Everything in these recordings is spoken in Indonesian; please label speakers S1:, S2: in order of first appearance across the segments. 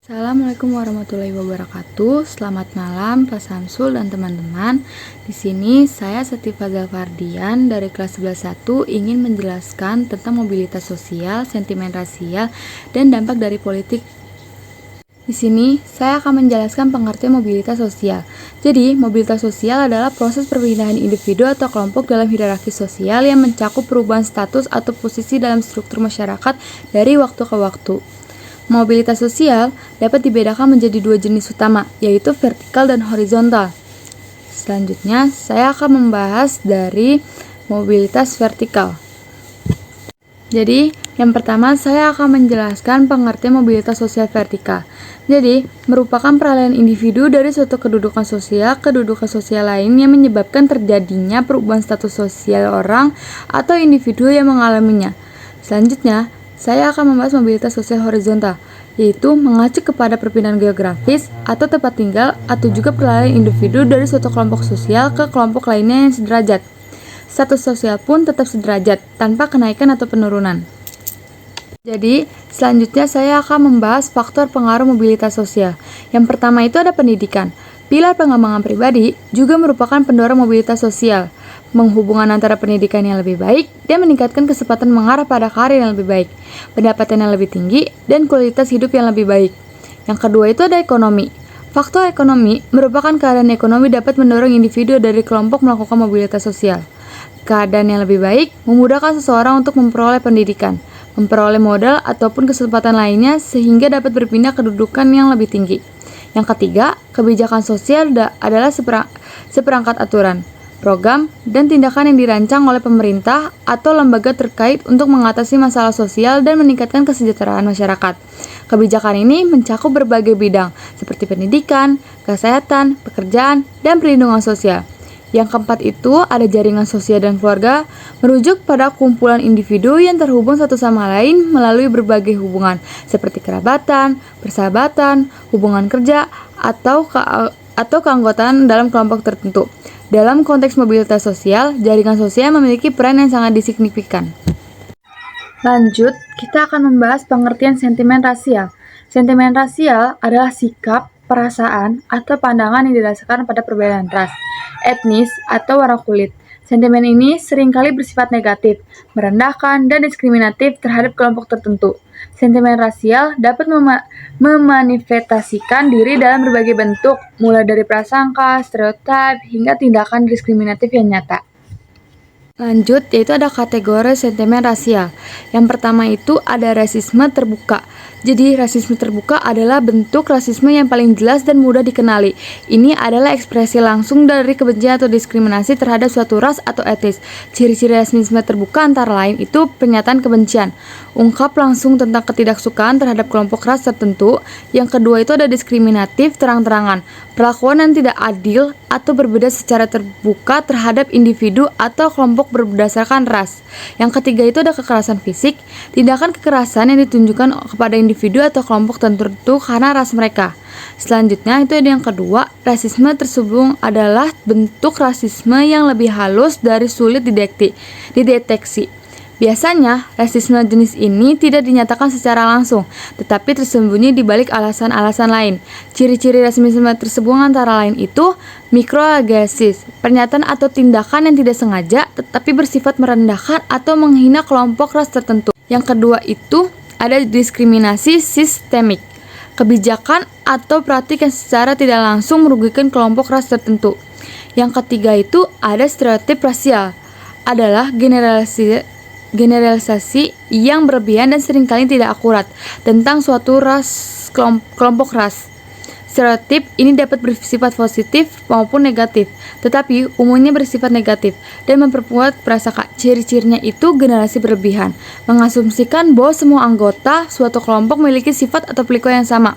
S1: Assalamualaikum warahmatullahi wabarakatuh. Selamat malam Pak Samsul dan teman-teman. Di sini saya Siti Fazal Fardian dari kelas 11.1 ingin menjelaskan tentang mobilitas sosial, sentimen rasial, dan dampak dari politik. Di sini saya akan menjelaskan pengertian mobilitas sosial. Jadi, mobilitas sosial adalah proses perpindahan individu atau kelompok dalam hierarki sosial yang mencakup perubahan status atau posisi dalam struktur masyarakat dari waktu ke waktu. Mobilitas sosial dapat dibedakan menjadi dua jenis utama, yaitu vertikal dan horizontal. Selanjutnya, saya akan membahas dari mobilitas vertikal. Jadi, yang pertama saya akan menjelaskan pengertian mobilitas sosial vertikal. Jadi, merupakan peralihan individu dari suatu kedudukan sosial ke kedudukan sosial lain yang menyebabkan terjadinya perubahan status sosial orang atau individu yang mengalaminya. Selanjutnya, saya akan membahas mobilitas sosial horizontal, yaitu mengacu kepada perpindahan geografis atau tempat tinggal atau juga peralihan individu dari suatu kelompok sosial ke kelompok lainnya yang sederajat. Status sosial pun tetap sederajat, tanpa kenaikan atau penurunan. Jadi, selanjutnya saya akan membahas faktor pengaruh mobilitas sosial. Yang pertama itu ada pendidikan. Pilar pengembangan pribadi juga merupakan pendorong mobilitas sosial, menghubungkan antara pendidikan yang lebih baik dan meningkatkan kesempatan mengarah pada karir yang lebih baik, pendapatan yang lebih tinggi, dan kualitas hidup yang lebih baik. Yang kedua itu ada ekonomi. Faktor ekonomi merupakan keadaan ekonomi dapat mendorong individu dari kelompok melakukan mobilitas sosial. Keadaan yang lebih baik memudahkan seseorang untuk memperoleh pendidikan, memperoleh modal ataupun kesempatan lainnya sehingga dapat berpindah ke kedudukan yang lebih tinggi. Yang ketiga, kebijakan sosial adalah seperangkat aturan, program, dan tindakan yang dirancang oleh pemerintah atau lembaga terkait untuk mengatasi masalah sosial dan meningkatkan kesejahteraan masyarakat. Kebijakan ini mencakup berbagai bidang seperti pendidikan, kesehatan, pekerjaan, dan perlindungan sosial. Yang keempat itu ada jaringan sosial dan keluarga, merujuk pada kumpulan individu yang terhubung satu sama lain melalui berbagai hubungan seperti kerabatan, persahabatan, hubungan kerja, atau keanggotaan dalam kelompok tertentu. Dalam konteks mobilitas sosial, jaringan sosial memiliki peran yang sangat signifikan. Lanjut, kita akan membahas pengertian sentimen rasial. Sentimen rasial adalah sikap, perasaan, atau pandangan yang didasarkan pada perbedaan ras, etnis, atau warna kulit. Sentimen ini seringkali bersifat negatif, merendahkan, dan diskriminatif terhadap kelompok tertentu. Sentimen rasial dapat memanifestasikan diri dalam berbagai bentuk, mulai dari prasangka, stereotip, hingga tindakan diskriminatif yang nyata. Lanjut, yaitu ada kategori sentimen rasial. Yang pertama itu ada rasisme terbuka. Jadi, rasisme terbuka adalah bentuk rasisme yang paling jelas dan mudah dikenali. Ini adalah ekspresi langsung dari kebencian atau diskriminasi terhadap suatu ras atau etnis. Ciri-ciri rasisme terbuka antara lain itu pernyataan kebencian, ungkap langsung tentang ketidaksukaan terhadap kelompok ras tertentu. Yang kedua itu ada diskriminatif terang-terangan, perlakuan yang tidak adil atau berbeda secara terbuka terhadap individu atau kelompok berdasarkan ras. Yang ketiga itu ada kekerasan fisik, tindakan kekerasan yang ditunjukkan kepada individu atau kelompok tertentu karena ras mereka. Selanjutnya itu ada yang kedua, rasisme tersebut adalah bentuk rasisme yang lebih halus dari sulit dideteksi. Biasanya, rasisme jenis ini tidak dinyatakan secara langsung, tetapi tersembunyi di balik alasan-alasan lain. Ciri-ciri rasisme tersebut antara lain itu mikroagresif, pernyataan atau tindakan yang tidak sengaja tetapi bersifat merendahkan atau menghina kelompok ras tertentu. Yang kedua itu ada diskriminasi sistemik, kebijakan atau praktik yang secara tidak langsung merugikan kelompok ras tertentu. Yang ketiga itu ada stereotip rasial, adalah generalisasi yang berlebihan dan seringkali tidak akurat tentang suatu kelompok ras. Stereotip ini dapat bersifat positif maupun negatif, tetapi umumnya bersifat negatif dan memperkuat prasangka. Ciri-cirinya itu generalisasi berlebihan, mengasumsikan bahwa semua anggota suatu kelompok memiliki sifat atau perilaku yang sama.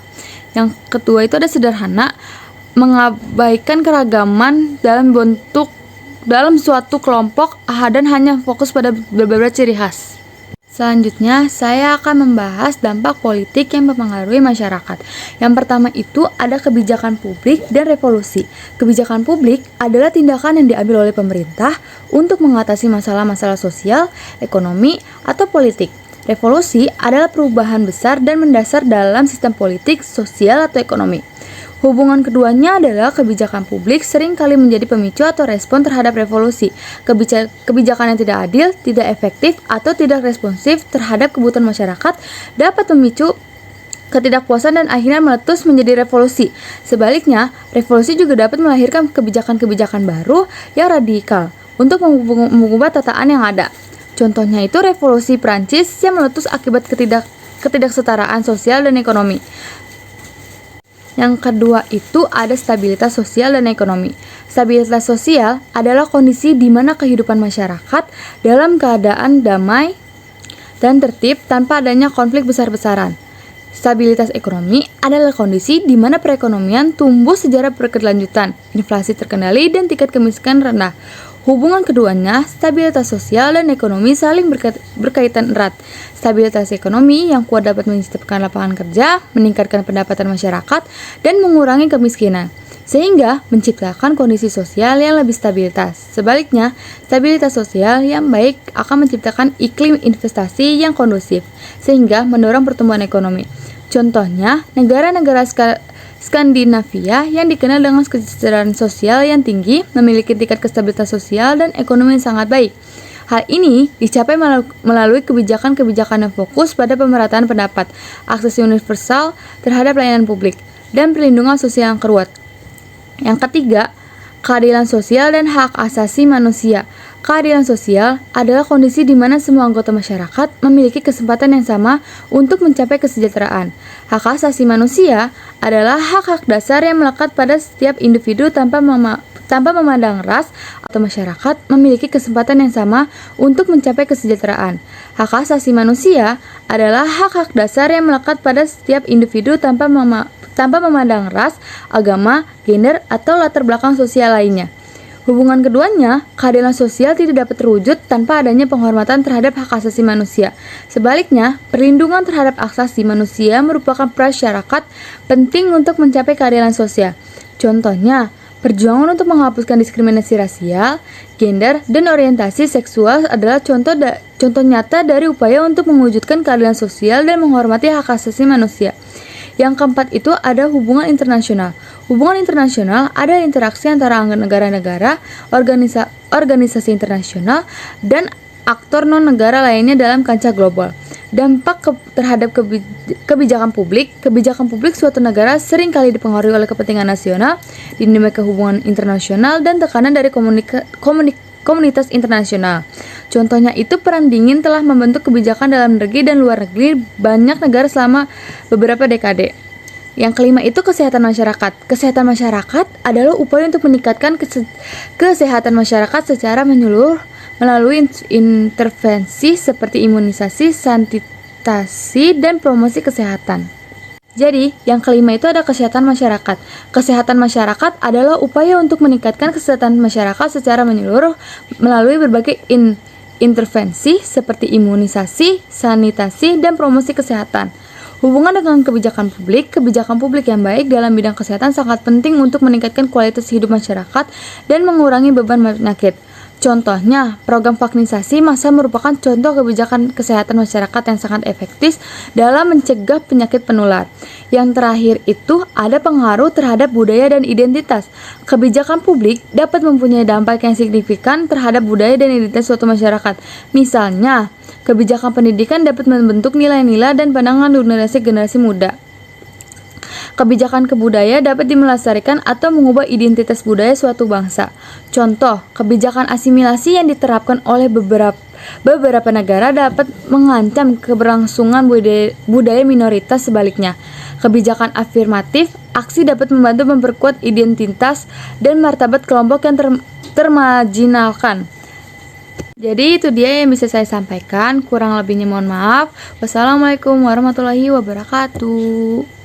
S1: Yang kedua itu ada sederhana, mengabaikan keragaman dalam suatu kelompok dan hanya fokus pada beberapa ciri khas. Selanjutnya, saya akan membahas dampak politik yang mempengaruhi masyarakat. Yang pertama itu ada kebijakan publik dan revolusi. Kebijakan publik adalah tindakan yang diambil oleh pemerintah untuk mengatasi masalah-masalah sosial, ekonomi, atau politik. Revolusi adalah perubahan besar dan mendasar dalam sistem politik, sosial, atau ekonomi. Hubungan keduanya adalah kebijakan publik sering kali menjadi pemicu atau respon terhadap revolusi. Kebijakan yang tidak adil, tidak efektif, atau tidak responsif terhadap kebutuhan masyarakat dapat memicu ketidakpuasan dan akhirnya meletus menjadi revolusi. Sebaliknya, revolusi juga dapat melahirkan kebijakan-kebijakan baru yang radikal untuk mengubah tataan yang ada. Contohnya itu revolusi Prancis yang meletus akibat ketidaksetaraan sosial dan ekonomi. Yang kedua itu ada stabilitas sosial dan ekonomi. Stabilitas sosial adalah kondisi di mana kehidupan masyarakat dalam keadaan damai dan tertib tanpa adanya konflik besar-besaran. Stabilitas ekonomi adalah kondisi di mana perekonomian tumbuh secara berkelanjutan, inflasi terkendali, dan tingkat kemiskinan rendah. Hubungan keduanya, stabilitas sosial dan ekonomi saling berkaitan erat. Stabilitas ekonomi yang kuat dapat menciptakan lapangan kerja, meningkatkan pendapatan masyarakat, dan mengurangi kemiskinan, sehingga menciptakan kondisi sosial yang lebih stabilitas. Sebaliknya, stabilitas sosial yang baik akan menciptakan iklim investasi yang kondusif, sehingga mendorong pertumbuhan ekonomi. Contohnya, negara-negara Skandinavia yang dikenal dengan kesejahteraan sosial yang tinggi, memiliki tingkat stabilitas sosial dan ekonomi yang sangat baik. Hal ini dicapai melalui kebijakan-kebijakan yang fokus pada pemerataan pendapat, akses universal terhadap layanan publik, dan perlindungan sosial yang kuat. Yang ketiga, keadilan sosial dan hak asasi manusia. Keadilan sosial adalah kondisi di mana semua anggota masyarakat memiliki kesempatan yang sama untuk mencapai kesejahteraan. Hak asasi manusia adalah hak-hak dasar yang melekat pada setiap individu tanpa memandang ras atau masyarakat memiliki kesempatan yang sama untuk mencapai kesejahteraan. Hak asasi manusia adalah hak-hak dasar yang melekat pada setiap individu tanpa memandang ras, agama, gender, atau latar belakang sosial lainnya. Hubungan keduanya, keadilan sosial tidak dapat terwujud tanpa adanya penghormatan terhadap hak asasi manusia. Sebaliknya, perlindungan terhadap hak asasi manusia merupakan prasyarat penting untuk mencapai keadilan sosial. Contohnya, perjuangan untuk menghapuskan diskriminasi rasial, gender, dan orientasi seksual adalah contoh nyata dari upaya untuk mewujudkan keadilan sosial dan menghormati hak asasi manusia. Yang keempat itu ada hubungan internasional. Hubungan internasional ada interaksi antara negara-negara, organisasi internasional, dan aktor non-negara lainnya dalam kancah global. Dampak terhadap kebijakan publik suatu negara seringkali dipengaruhi oleh kepentingan nasional, dinamika hubungan internasional, dan tekanan dari komunitas internasional. Contohnya itu Perang Dingin telah membentuk kebijakan dalam negeri dan luar negeri banyak negara selama beberapa dekade. Yang kelima itu kesehatan masyarakat. Kesehatan masyarakat adalah upaya untuk meningkatkan kesehatan masyarakat secara menyeluruh melalui intervensi seperti imunisasi, sanitasi, dan promosi kesehatan. Jadi, yang kelima itu ada kesehatan masyarakat. Kesehatan masyarakat adalah upaya untuk meningkatkan kesehatan masyarakat secara menyeluruh melalui berbagai intervensi seperti imunisasi, sanitasi, dan promosi kesehatan. Hubungan dengan kebijakan publik yang baik dalam bidang kesehatan sangat penting untuk meningkatkan kualitas hidup masyarakat dan mengurangi beban penyakit. Contohnya, program vaksinasi massal merupakan contoh kebijakan kesehatan masyarakat yang sangat efektif dalam mencegah penyakit penular. Yang terakhir itu ada pengaruh terhadap budaya dan identitas. Kebijakan publik dapat mempunyai dampak yang signifikan terhadap budaya dan identitas suatu masyarakat. Misalnya, kebijakan pendidikan dapat membentuk nilai-nilai dan pandangan generasi muda. Kebijakan kebudayaan dapat melestarikan atau mengubah identitas budaya suatu bangsa. Contoh, kebijakan asimilasi yang diterapkan oleh beberapa negara dapat mengancam keberlangsungan budaya minoritas. Sebaliknya, kebijakan afirmatif aksi dapat membantu memperkuat identitas dan martabat kelompok yang termarginalkan. Jadi itu dia yang bisa saya sampaikan, kurang lebihnya mohon maaf. Wassalamualaikum warahmatullahi wabarakatuh.